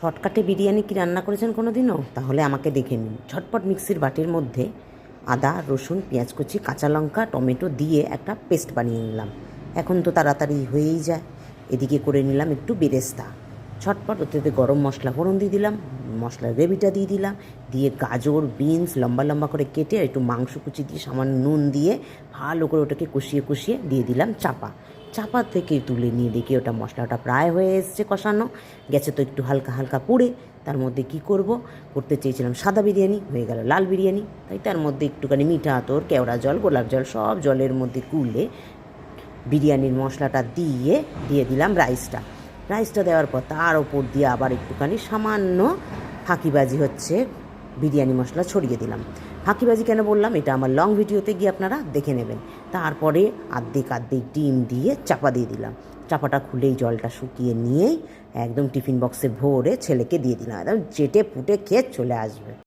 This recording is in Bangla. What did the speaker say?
শর্টকাটে বিরিয়ানি কি রান্না করেছেন কোনো দিনও? তাহলে আমাকে দেখে নিন। ঝটপট মিক্সির বাটির মধ্যে আদা, রসুন, পেঁয়াজ কুচি, কাঁচা লঙ্কা, টমেটো দিয়ে একটা পেস্ট বানিয়ে নিলাম। এখন তো তাড়াতাড়ি হয়েই যায়। এদিকে করে নিলাম একটু বেরেস্তা। ঝটপট ওতে গরম মশলা ফোড়ন দিয়ে দিলাম, মশলার গ্রেভিটা দিয়ে দিলাম, দিয়ে গাজর, বিনস লম্বা লম্বা করে কেটে একটু মাংস কুচি দিয়ে সামান্য নুন দিয়ে ভালো করে ওটাকে কষিয়ে কষিয়ে দিয়ে দিলাম চাপা থেকে তুলে নিয়ে দেখি ওটা মশলাটা প্রায় হয়ে এসছে কষানো। গেছে তো একটু হালকা হালকা পুড়ে। তার মধ্যে কি করতে চেয়েছিলাম সাদা বিরিয়ানি, হয়ে গেল লাল বিরিয়ানি। তাই তার মধ্যে একটুখানি মিঠা আতর, কেওড়া জল, গোলাপ জল সব জলের মধ্যে গুলে বিরিয়ানির মশলাটা দিয়ে দিলাম রাইসটা দেওয়ার পর তার ওপর দিয়ে আবার একটুখানি সামান্য ফাঁকিবাজি বিরিয়ানি মশলা ছড়িয়ে দিলাম। ফাঁকিবাজি কেন বললাম, এটা আমার লং ভিডিওতে গিয়ে আপনারা দেখে নেবেন। তারপরে আর্ধেক ডিম দিয়ে চাপা দিয়ে দিলাম। চাপাটা খুলেই জলটা শুকিয়ে নিয়েই একদম টিফিন বক্সে ভরে ছেলেকে দিয়ে দিলাম। একদম চেটে পুটে খেয়ে চলে আসবে।